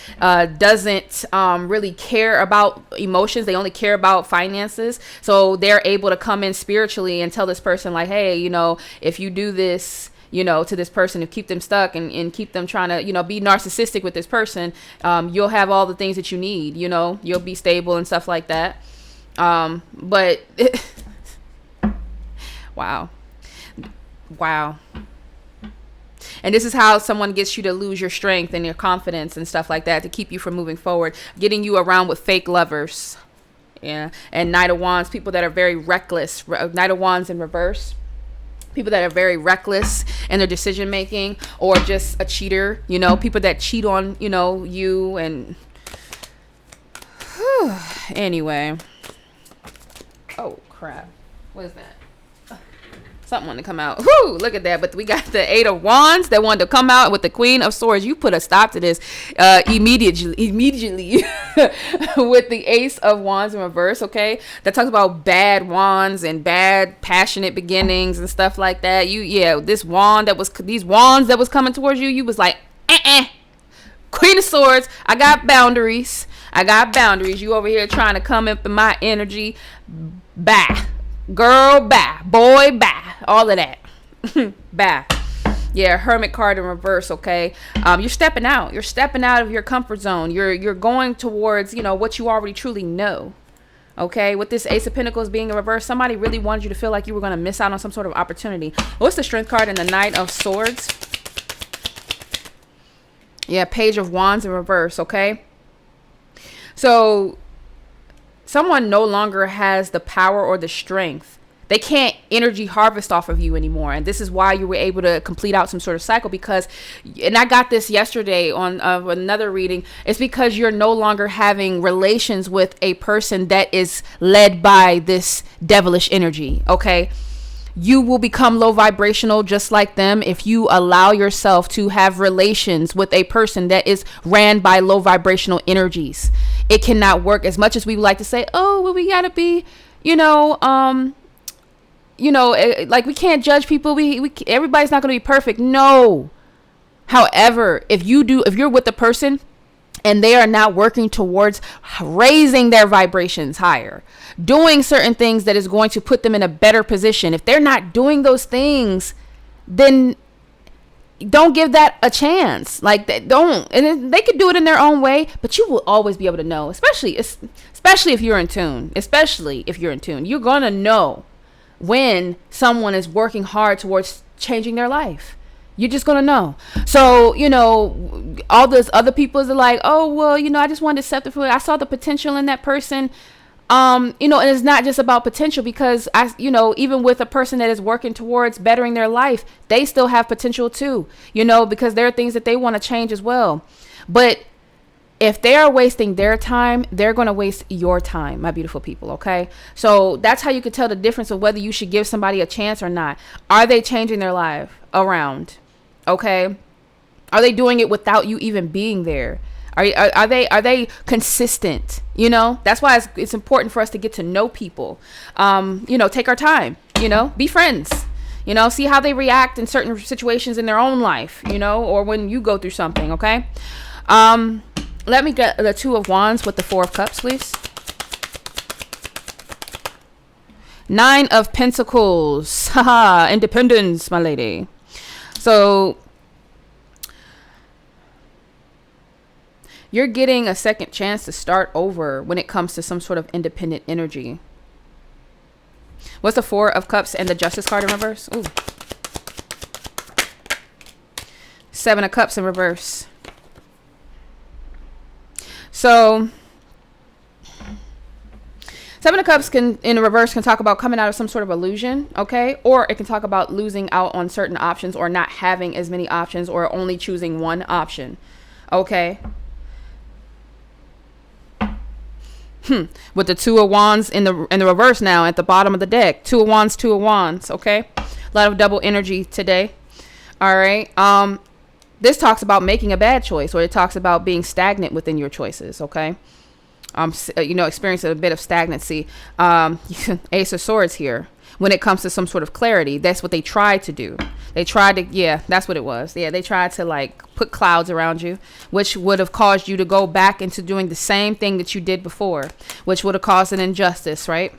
doesn't really care about emotions. They only care about finances. So they're able to come in spiritually and tell this person like, hey, you know, if you do this, you know, to this person, to keep them stuck and keep them trying to, you know, be narcissistic with this person, you'll have all the things that you need, you know, you'll be stable and stuff like that. But Wow. Wow. And this is how someone gets you to lose your strength and your confidence and stuff like that, to keep you from moving forward, getting you around with fake lovers. Yeah. And Knight of Wands, people that are very reckless. Knight of Wands in reverse. People that are very reckless in their decision making, or just a cheater, you know, people that cheat on, you know, you. And anyway. Oh, crap. What is that? Something wanted to come out. Whoo, look at that. But we got the Eight of Wands that wanted to come out with the Queen of Swords. You put a stop to this immediately with the Ace of Wands in reverse, okay? That talks about bad wands and bad passionate beginnings and stuff like that. These wands that was coming towards you, you was like, Queen of Swords, I got boundaries. You over here trying to come up in my energy. Bye. Girl, bye. Boy, bye. All of that. Bye. Yeah, Hermit card in reverse, okay? You're stepping out. You're stepping out of your comfort zone. You're going towards, you know, what you already truly know. Okay? With this Ace of Pentacles being in reverse, somebody really wanted you to feel like you were going to miss out on some sort of opportunity. What's the Strength card in the Knight of Swords? Yeah, Page of Wands in reverse, okay? So someone no longer has the power or the strength. They can't energy harvest off of you anymore. And this is why you were able to complete out some sort of cycle, because, and I got this yesterday on another reading, it's because you're no longer having relations with a person that is led by this devilish energy. Okay. You will become low vibrational just like them if you allow yourself to have relations with a person that is ran by low vibrational energies. It cannot work. As much as we would like to say, oh, well, we gotta be, like we can't judge people. We everybody's not gonna be perfect. No. However, if you're with the person and they are not working towards raising their vibrations higher, doing certain things that is going to put them in a better position, if they're not doing those things, then don't give that a chance. Like, don't. And they could do it in their own way, but you will always be able to know, especially if you're in tune. You're going to know when someone is working hard towards changing their life. You're just going to know. So, all those other people are like, oh, well, I just wanted to accept it for it. I saw the potential in that person. And it's not just about potential, because even with a person that is working towards bettering their life, they still have potential too, because there are things that they want to change as well. But if they are wasting their time, they're going to waste your time, my beautiful people. Okay. So that's how you could tell the difference of whether you should give somebody a chance or not. Are they changing their life around? Okay. Are they doing it without you even being there? Are they consistent? That's why it's important for us to get to know people. Take our time, be friends, see how they react in certain situations in their own life, or when you go through something. Okay. Let me get the Two of Wands with the Four of Cups, please. Nine of Pentacles. Haha, independence, my lady. So you're getting a second chance to start over when it comes to some sort of independent energy. What's the Four of Cups and the Justice card in reverse? Ooh. Seven of Cups in reverse. So Seven of Cups in reverse can talk about coming out of some sort of illusion, okay? Or it can talk about losing out on certain options, or not having as many options, or only choosing one option, okay? With the Two of Wands in the reverse now at the bottom of the deck. Two of Wands, okay? A lot of double energy today. All right. This talks about making a bad choice, or it talks about being stagnant within your choices, okay? Experiencing a bit of stagnancy. Ace of Swords here. When it comes to some sort of clarity, that's what they tried to do. That's what it was. Yeah, they tried to put clouds around you, which would have caused you to go back into doing the same thing that you did before, which would have caused an injustice, right?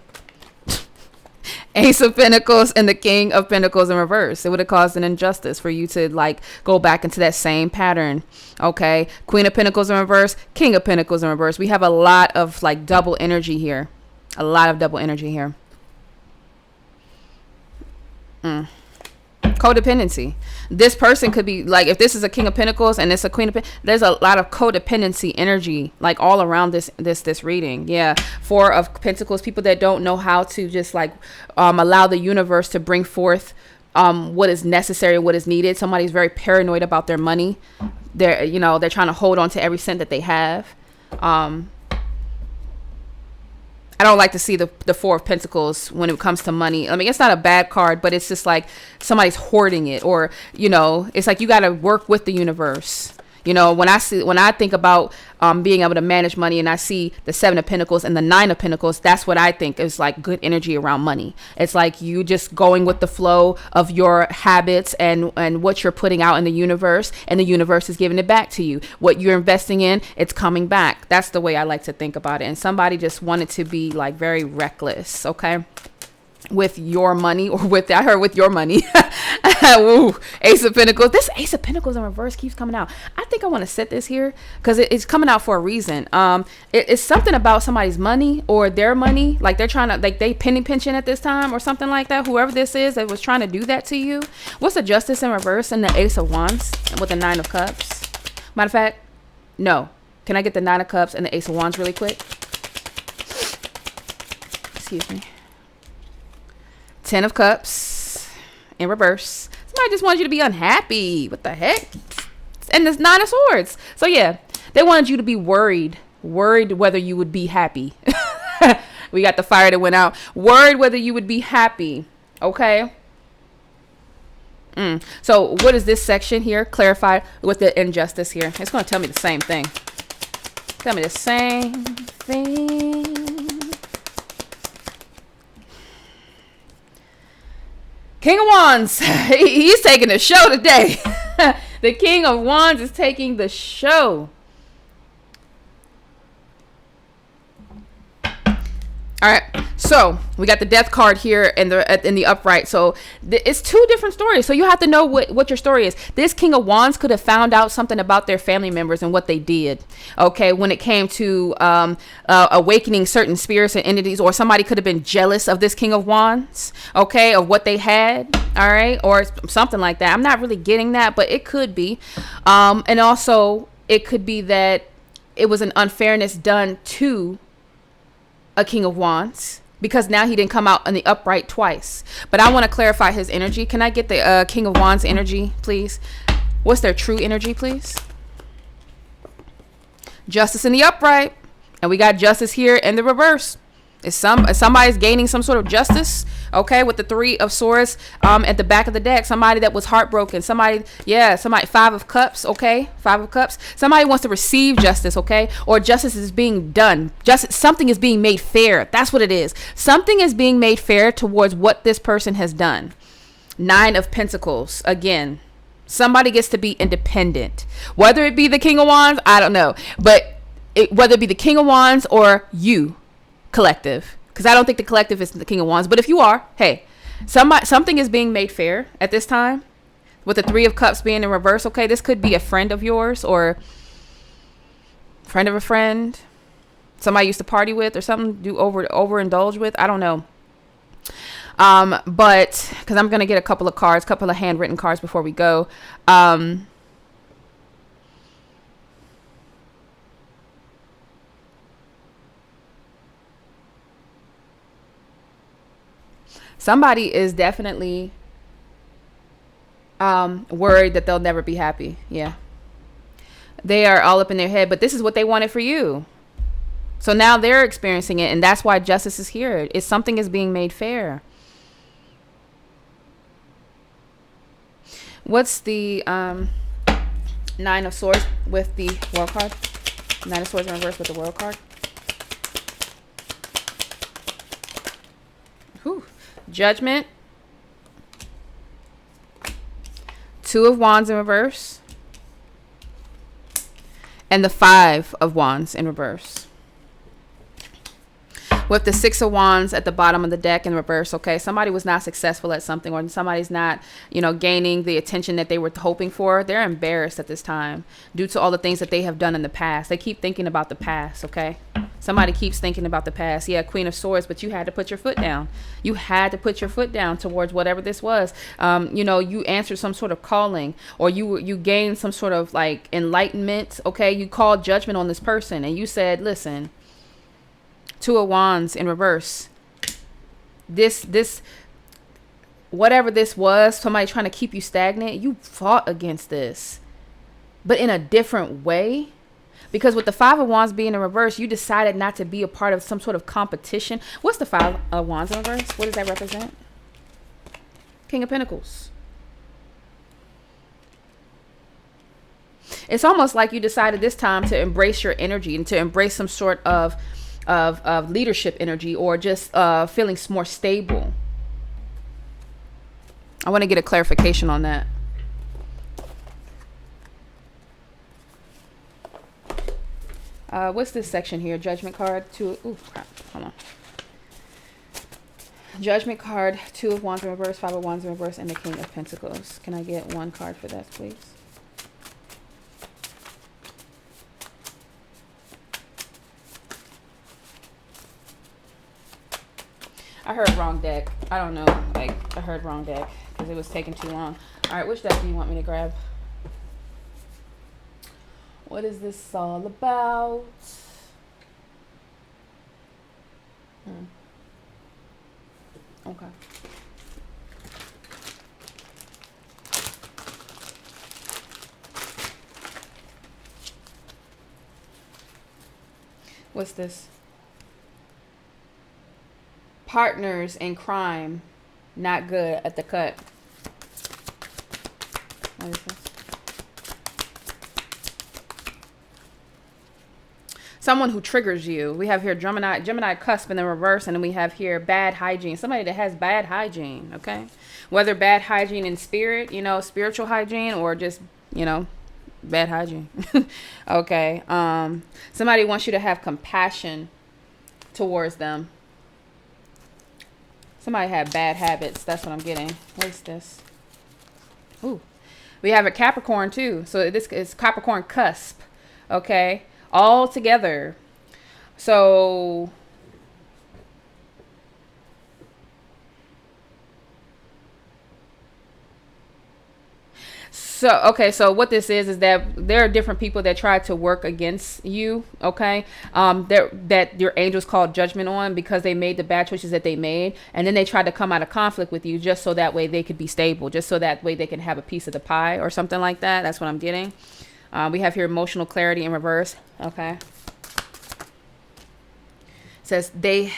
Ace of Pentacles and the King of Pentacles in reverse. It would have caused an injustice for you to go back into that same pattern. Okay. Queen of Pentacles in reverse, King of Pentacles in reverse. We have a lot of double energy here. Codependency. This person could be like, if this is a King of Pentacles and it's a Queen of Pentacles, there's a lot of codependency energy like all around this reading. Yeah. Four of Pentacles, people that don't know how to just like allow the universe to bring forth what is necessary, what is needed. Somebody's very paranoid about their money. They're trying to hold on to every cent that they have. I don't like to see the Four of Pentacles when it comes to money. I mean, it's not a bad card, but it's just like somebody's hoarding it, or, it's like you got to work with the universe. When I think about being able to manage money and I see the Seven of Pentacles and the Nine of Pentacles, that's what I think is like good energy around money. It's like you just going with the flow of your habits and what you're putting out in the universe, and the universe is giving it back to you. What you're investing in, it's coming back. That's the way I like to think about it. And somebody just wanted to be like very reckless, okay, with your money, or with your money. Ooh, Ace of Pentacles. This Ace of Pentacles in reverse keeps coming out. I think I want to set this here because it's coming out for a reason. It's something about somebody's money or their money, like they're trying to, like they penny pinching at this time or something like that. Whoever this is that was trying to do that to you. What's the Justice in reverse and the Ace of Wands with the Nine of Cups? Matter of fact, no. Can I get the Nine of Cups and the Ace of Wands really quick? Excuse me. 10 of Cups in reverse. Somebody just wanted you to be unhappy. What the heck? And this Nine of Swords. So yeah, they wanted you to be worried whether you would be happy. We got the fire that went out. Worried whether you would be happy. Okay. So what is this section here? Clarify with the injustice here. It's going to tell me the same thing. Tell me the same thing. King of Wands, he's taking the show today. The King of Wands is taking the show. All right, so we got the Death card here in the upright. So it's two different stories. So you have to know what your story is. This King of Wands could have found out something about their family members and what they did. Okay, when it came to awakening certain spirits and entities, or somebody could have been jealous of this King of Wands. Okay, of what they had. All right, or something like that. I'm not really getting that, but it could be. And also, it could be that it was an unfairness done to a King of Wands, because now he didn't come out in the upright twice. But I want to clarify his energy. Can I get the King of Wands energy, please? What's their true energy, please? Justice in the upright, and we got justice here in the reverse. Somebody's gaining some sort of justice, okay, with the Three of Swords at the back of the deck. Somebody that was heartbroken. Somebody, Five of Cups, okay, Five of Cups. Somebody wants to receive justice, okay, or justice is being done. Something is being made fair. That's what it is. Something is being made fair towards what this person has done. Nine of Pentacles, again. Somebody gets to be independent. Whether it be the King of Wands, I don't know. But whether it be the King of Wands or you, collective, because I don't think the collective is the King of Wands, but if you are, hey, something is being made fair at this time with the Three of Cups being in reverse. Okay, this could be a friend of yours or friend of a friend, somebody you used to party with or something, do overindulge with. I don't know. But because I'm gonna get a couple of handwritten cards before we go. Somebody is definitely worried that they'll never be happy. Yeah. They are all up in their head, but this is what they wanted for you. So now they're experiencing it, and that's why justice is here. Something is being made fair. What's the Nine of Swords with the World card? Nine of Swords in reverse with the World card. Whew. Judgment. Two of Wands in reverse. And the Five of Wands in reverse. With the Six of Wands at the bottom of the deck in reverse. Okay, somebody was not successful at something, or somebody's not, gaining the attention that they were hoping for. They're embarrassed at this time due to all the things that they have done in the past. They keep thinking about the past. Okay, Somebody keeps thinking about the past. Yeah, Queen of Swords, but you had to put your foot down. You had to put your foot down towards whatever this was. You know, you answered some sort of calling, or you gained some sort of like enlightenment. Okay, you called judgment on this person, and you said, "Listen, Two of Wands in reverse. This whatever this was, somebody trying to keep you stagnant. You fought against this, but in a different way." Because with the Five of Wands being in reverse, you decided not to be a part of some sort of competition. What's the Five of Wands in reverse? What does that represent? King of Pentacles. It's almost like you decided this time to embrace your energy and to embrace some sort of leadership energy, or just feeling more stable. I want to get a clarification on that. What's this section here? Judgment card. Ooh, crap. Hold on. Judgment card. Two of Wands in reverse. Five of Wands in reverse. And the King of Pentacles. Can I get one card for that, please? I heard wrong deck. I don't know. Like, I heard wrong deck because it was taking too long. All right, which deck do you want me to grab? What is this all about? Okay. What's this? Partners in crime, not good at the cut. What is this? Someone who triggers you. We have here Gemini cusp in the reverse, and then we have here bad hygiene. Somebody that has bad hygiene, okay? Whether bad hygiene in spirit, you know, spiritual hygiene, or just, you know, bad hygiene. Okay. Somebody wants you to have compassion towards them. Somebody had bad habits. That's what I'm getting. What's this? Ooh. We have a Capricorn too. So this is Capricorn cusp. Okay. All together. So okay, so what this is that there are different people that try to work against you, okay? That your angels called judgment on because they made the bad choices that they made, and then they tried to come out of conflict with you just so that way they could be stable, just so that way they can have a piece of the pie or something like that. That's what I'm getting. We have here emotional clarity in reverse, okay? Says the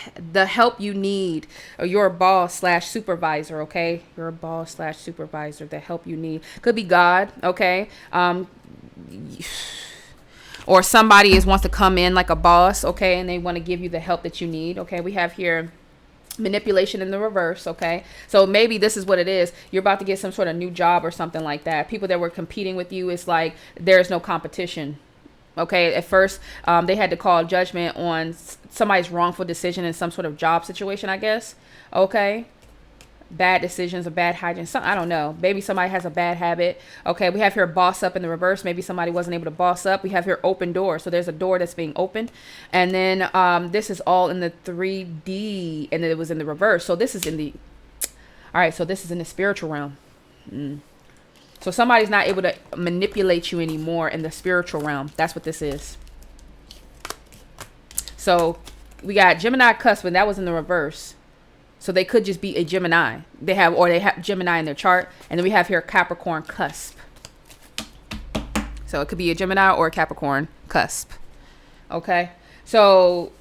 help you need, or your boss slash supervisor, okay? Your boss slash supervisor, the help you need. Could be God, okay? Or somebody wants to come in like a boss, okay? And they want to give you the help that you need, okay? We have here manipulation in the reverse, okay? So maybe this is what it is. You're about to get some sort of new job or something like that. People that were competing with you, it's like there's no competition. Okay, at first they had to call judgment on somebody's wrongful decision in some sort of job situation, I guess. Okay, bad decisions or bad hygiene. I don't know. Maybe somebody has a bad habit. Okay, we have here boss up in the reverse. Maybe somebody wasn't able to boss up. We have here open door. So there's a door that's being opened. And then this is all in the 3D, and then it was in the reverse. So this is in the, all right, so this is in the spiritual realm. So somebody's not able to manipulate you anymore in the spiritual realm. That's what this is. So we got Gemini cusp, and that was in the reverse. So they could just be a Gemini. They have Gemini in their chart. And then we have here Capricorn cusp. So it could be a Gemini or a Capricorn cusp. Okay. So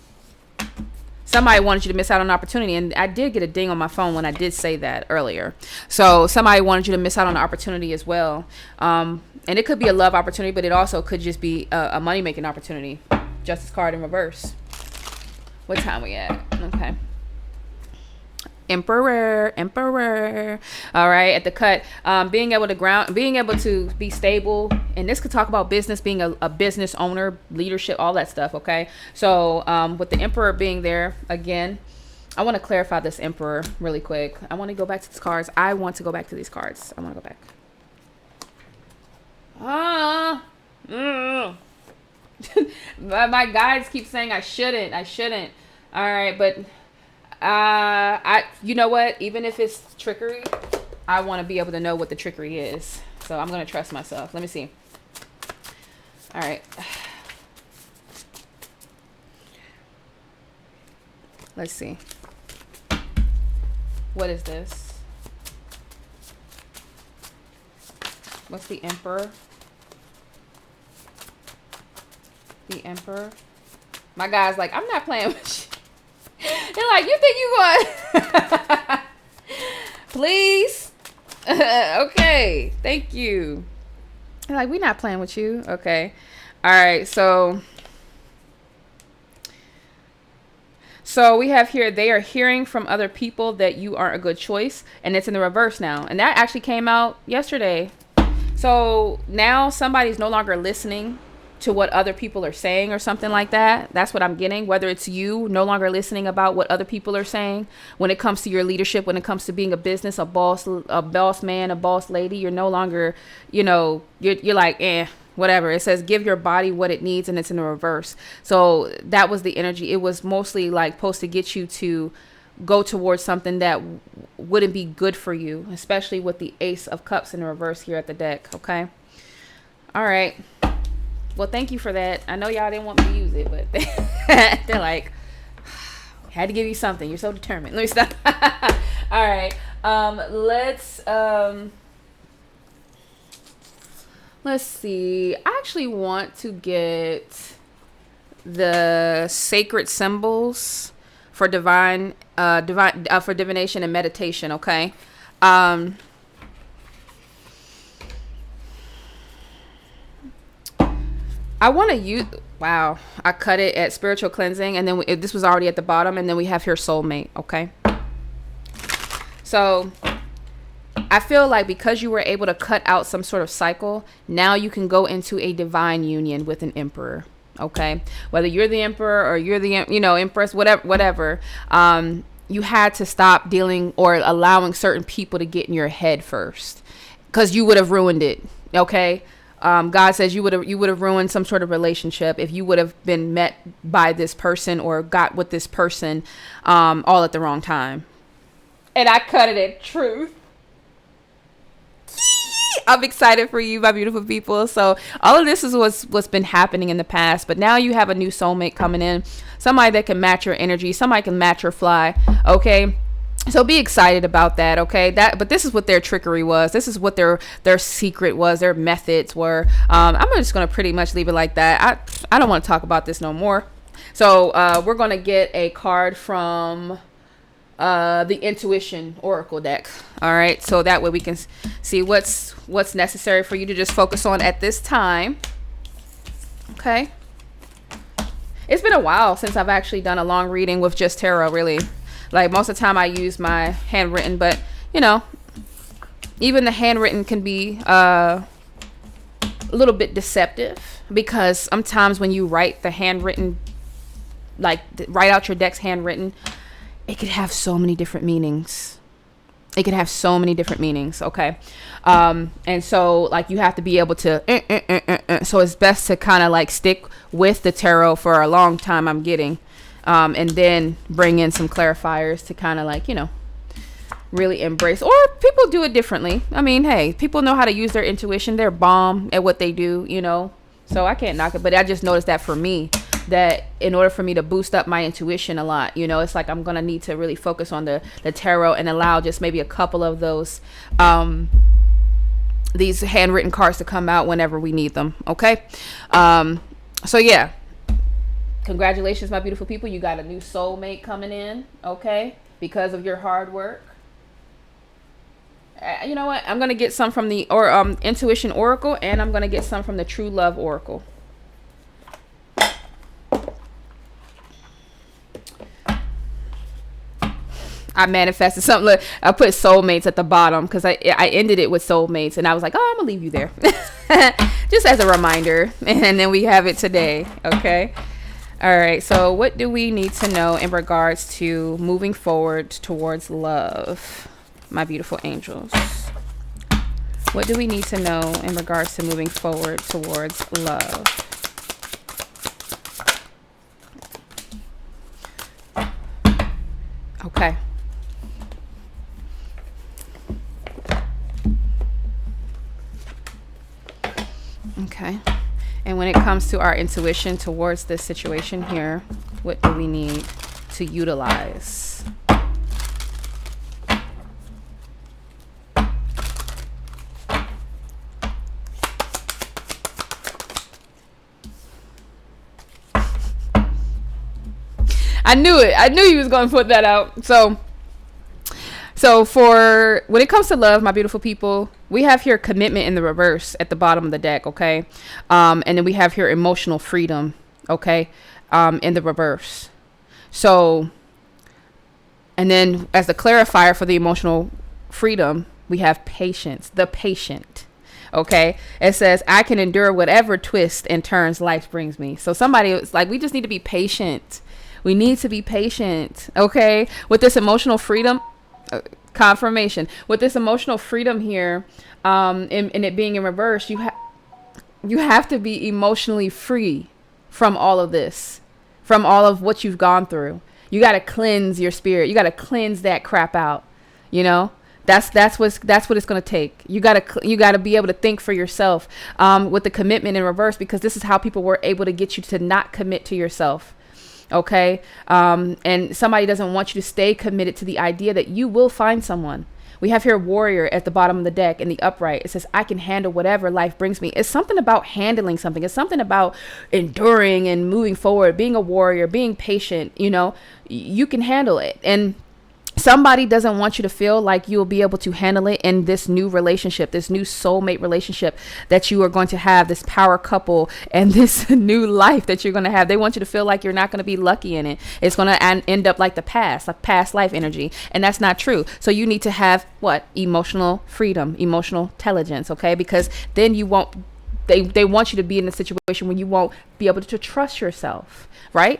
somebody wanted you to miss out on an opportunity. And I did get a ding on my phone when I did say that earlier. So somebody wanted you to miss out on an opportunity as well. And it could be a love opportunity, but it also could just be a money-making opportunity. Justice card in reverse. What time we at? Okay. Emperor. All right, at the cut. Being able to be stable, and this could talk about business, being a business owner, leadership, all that stuff. Okay, so with the Emperor being there again, I want to clarify this Emperor really quick. I want to go back to these cards. I want to go back. My guides keep saying I shouldn't. All right, but you know what? Even if it's trickery, I want to be able to know what the trickery is. So I'm gonna trust myself. Let me see. All right. Let's see. What is this? What's the Emperor? The Emperor. My guy's like, I'm not playing with you. They're like, you think you going? Please. Okay. Thank you. They're like, we're not playing with you. Okay. All right. So we have here, they are hearing from other people that you aren't a good choice. And it's in the reverse now. And that actually came out yesterday. So now somebody's no longer listening to what other people are saying or something like that. That's what I'm getting. Whether it's you no longer listening about what other people are saying when it comes to your leadership, when it comes to being a business, a boss man, a boss lady, you're no longer, you're like, whatever. It says give your body what it needs, and it's in the reverse. So that was the energy. It was mostly like supposed to get you to go towards something that wouldn't be good for you, especially with the Ace of Cups in the reverse here at the deck. Okay. All right. Well, thank you for that. I know y'all didn't want me to use it, but they're like, had to give you something. You're so determined. Let me stop. All right. Let's see. I actually want to get the sacred symbols for for divination and meditation. Okay. I want to use, wow, I cut it at spiritual cleansing, and then this was already at the bottom, and then we have here soulmate. Okay. So I feel like because you were able to cut out some sort of cycle, now you can go into a divine union with an emperor. Okay. Whether you're the emperor or you're the, empress, whatever, you had to stop dealing or allowing certain people to get in your head first, because you would have ruined it. Okay. God says you would have ruined some sort of relationship if you would have been met by this person or got with this person all at the wrong time. And I cut it at truth. I'm excited for you, my beautiful people. So all of this is what's been happening in the past, but now you have a new soulmate coming in, somebody that can match your energy, somebody can match your fly. Okay. So be excited about that, okay? But this is what their trickery was. This is what their secret was. Their methods were. I'm just gonna pretty much leave it like that. I don't want to talk about this no more. So we're gonna get a card from the Intuition Oracle deck. All right. So that way we can see what's necessary for you to just focus on at this time. Okay. It's been a while since I've actually done a long reading with just tarot, really. Like most of the time I use my handwritten, but even the handwritten can be a little bit deceptive, because sometimes when you write the handwritten, like write out your deck's handwritten, it could have so many different meanings. Okay. And so like you have to be able to, so it's best to kind of like stick with the tarot for a long time, I'm getting. And then bring in some clarifiers to kind of like, really embrace, or people do it differently. I mean, hey, people know how to use their intuition. They're bomb at what they do, so I can't knock it. But I just noticed that for me, that in order for me to boost up my intuition a lot, it's like I'm going to need to really focus on the tarot and allow just maybe a couple of those, these handwritten cards to come out whenever we need them. Okay. So yeah. Congratulations, my beautiful people. You got a new soulmate coming in, okay? Because of your hard work. You know what? I'm going to get some from the Intuition Oracle, and I'm going to get some from the True Love Oracle. I manifested something. Look, I put soulmates at the bottom because I ended it with soulmates, and I was like, oh, I'm going to leave you there. Just as a reminder. And then we have it today, okay? All right, so what do we need to know in regards to moving forward towards love, my beautiful angels? What do we need to know in regards to moving forward towards love? Okay. Okay. And when it comes to our intuition towards this situation here, what do we need to utilize? I knew it. I knew you was going to put that out. So for when it comes to love, my beautiful people, we have here commitment in the reverse at the bottom of the deck, okay? And then we have here emotional freedom, okay? In the reverse. So, and then as the clarifier for the emotional freedom, we have patience, the patient. Okay, it says I can endure whatever twists and turns life brings me. So somebody was like, we just need to be patient. We need to be patient. Okay, with this emotional freedom, confirmation. With this emotional freedom here, in it being in reverse, you have to be emotionally free from all of this, from all of what you've gone through. You got to cleanse your spirit. You got to cleanse that crap out. You know. That's what it's going to take. You got to be able to think for yourself, with the commitment in reverse, because this is how people were able to get you to not commit to yourself. Okay. And somebody doesn't want you to stay committed to the idea that you will find someone. We have here warrior at the bottom of the deck in the upright. It says, I can handle whatever life brings me. It's something about handling something. It's something about enduring and moving forward, being a warrior, being patient. You know, you can handle it. And somebody doesn't want you to feel like you'll be able to handle it in this new relationship, this new soulmate relationship that you are going to have, this power couple and this new life that you're going to have. They want you to feel like you're not going to be lucky in it. It's going to end up like past life energy. And that's not true. So you need to have what? Emotional freedom, emotional intelligence. Okay. Because then you won't, they want you to be in a situation where you won't be able to trust yourself. Right.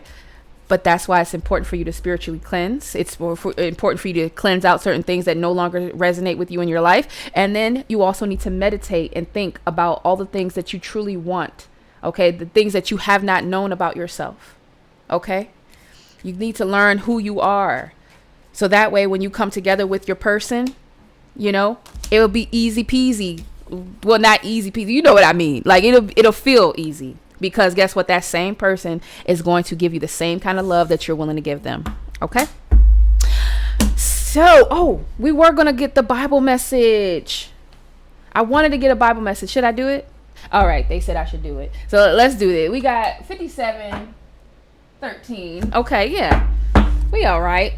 But that's why it's important for you to spiritually cleanse. It's important for you to cleanse out certain things that no longer resonate with you in your life. And then you also need to meditate and think about all the things that you truly want. Okay. The things that you have not known about yourself. Okay. You need to learn who you are. So that way, when you come together with your person, you know, it will be easy peasy. Well, not easy peasy. You know what I mean? Like it'll feel easy. Because guess what? That same person is going to give you the same kind of love that you're willing to give them. Okay. So, we were going to get the Bible message. I wanted to get a Bible message. Should I do it? All right. They said I should do it. So let's do it. We got 57:13. Okay. Yeah. We all right.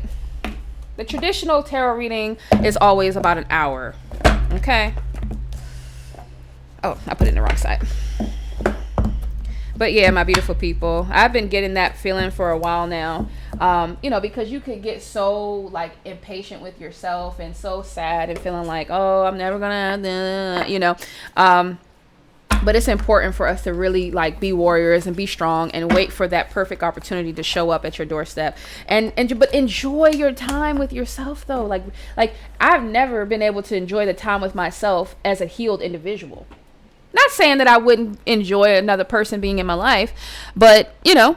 The traditional tarot reading is always about an hour. Okay. Oh, I put it in the wrong side. But yeah, my beautiful people, I've been getting that feeling for a while now, you know, because you could get so like impatient with yourself and so sad and feeling like, oh, I'm never gonna, you know, but it's important for us to really like be warriors and be strong and wait for that perfect opportunity to show up at your doorstep but enjoy your time with yourself though. Like I've never been able to enjoy the time with myself as a healed individual. Not saying that I wouldn't enjoy another person being in my life, but, you know,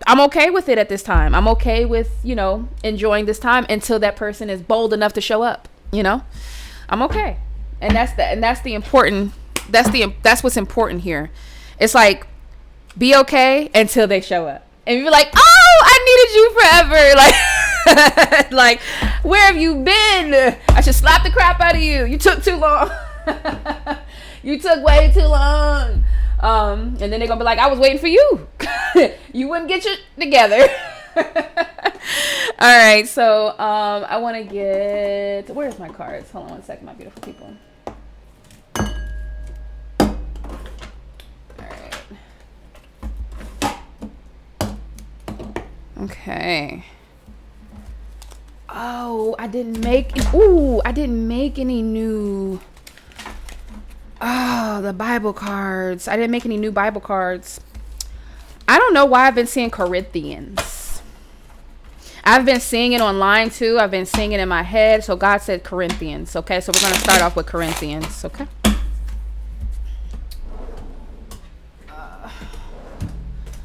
I'm okay with it at this time. I'm okay with, you know, enjoying this time until that person is bold enough to show up, you know. I'm okay. And that's what's important here. It's like, be okay until they show up. And you're like, oh, I needed you forever. Like, where have you been? I should slap the crap out of you. You took too long. You took way too long. And then they're going to be like, I was waiting for you. You wouldn't get your together. All right. So I want to get, where's my cards? Hold on one second, my beautiful people. All right. Okay. Oh, I didn't make any new. Oh, the Bible cards. I didn't make any new Bible cards. I don't know why I've been seeing Corinthians. I've been seeing it online too. I've been seeing it in my head. So God said Corinthians. Okay, so we're going to start off with Corinthians. Okay.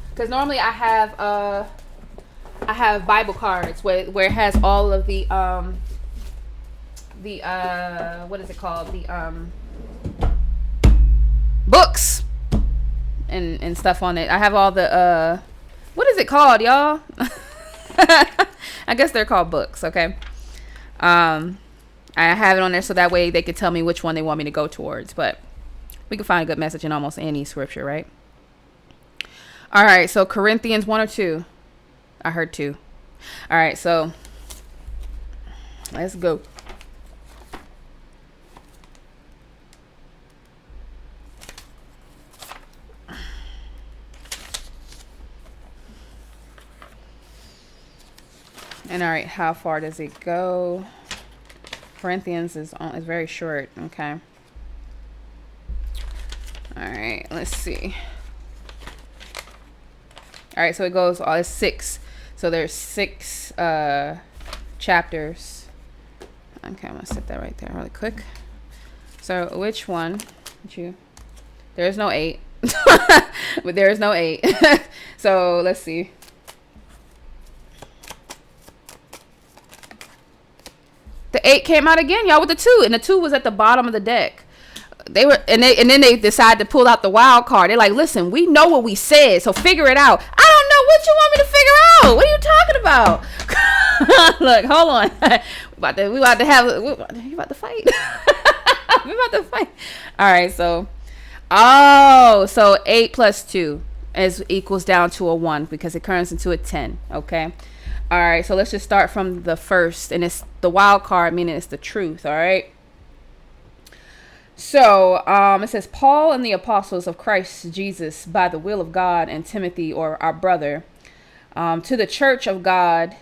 Because normally I I have Bible cards where it has all of the what is it called? The books and stuff on it. I have all the what is it called, y'all? I guess they're called books, okay? I have it on there so that way they can tell me which one they want me to go towards, but we can find a good message in almost any scripture, right? All right, so Corinthians 1 or 2. I heard 2. All right, so let's go. And all right, how far does it go? Corinthians is very short. Okay. All right, let's see. All right, so it goes. It's 6. So there's 6 chapters. Okay, I'm gonna set that right there really quick. So which one? There's no 8, but there is no 8. So let's see. The 8 came out again, y'all, with the 2, and the 2 was at the bottom of the deck. They were, and then they decided to pull out the wild card. They're like, listen, we know what we said, so figure it out. I don't know what you want me to figure out. What are you talking about? Look, hold on. We about to fight. We about to fight. All right, so 8 plus 2 equals down to a 1 because it turns into a 10. Okay. All right, so let's just start from the first, and it's the wild card, meaning it's the truth. All right. So it says, Paul and the apostles of Christ Jesus by the will of God, and Timothy, or our brother, to the church of God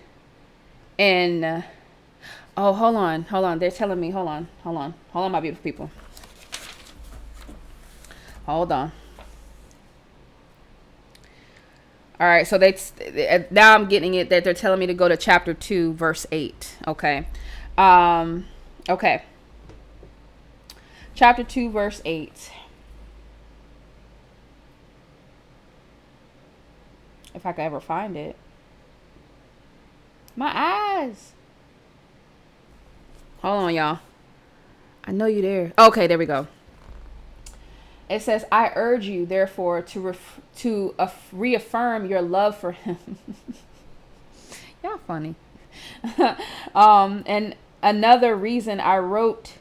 in hold on. They're telling me, hold on, my beautiful people. Hold on. All right, so now I'm getting it that they're telling me to go to chapter 2, verse 8. Okay. Okay. Chapter 2, verse 8. If I could ever find it. My eyes. Hold on, y'all. I know you're there. Okay, there we go. It says, I urge you, therefore, to reaffirm your love for him. Y'all funny. And another reason I wrote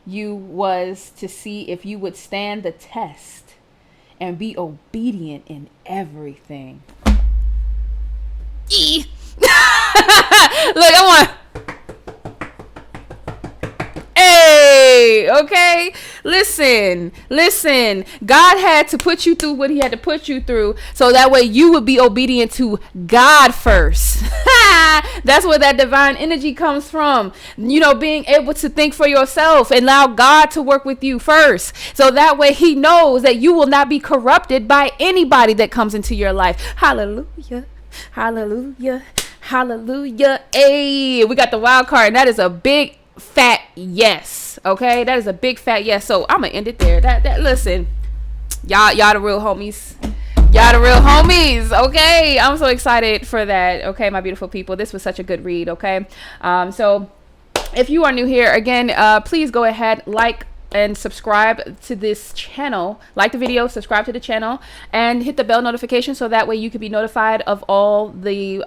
you was to see if you would stand the test and be obedient in everything. Look, I want... Hey, okay, listen, God had to put you through what he had to put you through so that way you would be obedient to God first. That's where that divine energy comes from, being able to think for yourself and allow God to work with you first, so that way he knows that you will not be corrupted by anybody that comes into your life. Hallelujah, hallelujah, hallelujah. Hey, we got the wild card, and that is a big fat yes. Okay, that is a big fat yes. So I'm gonna end it there. That listen, y'all the real homies. Okay, I'm so excited for that. Okay, my beautiful people, this was such a good read. Okay, so if you are new here again, please go ahead, like and subscribe to this channel. Like the video, subscribe to the channel, and hit the bell notification so that way you can be notified of all the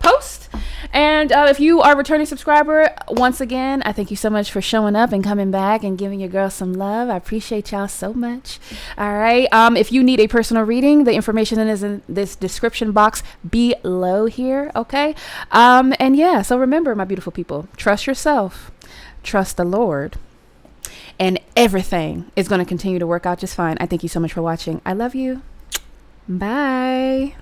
posts. And if you are a returning subscriber, once again, I thank you so much for showing up and coming back and giving your girl some love. I appreciate y'all so much. All right, if you need a personal reading, the information is in this description box below here. Okay, and yeah, so remember, my beautiful people, trust yourself, trust the Lord, and everything is going to continue to work out just fine. I thank you so much for watching. I love you. Bye.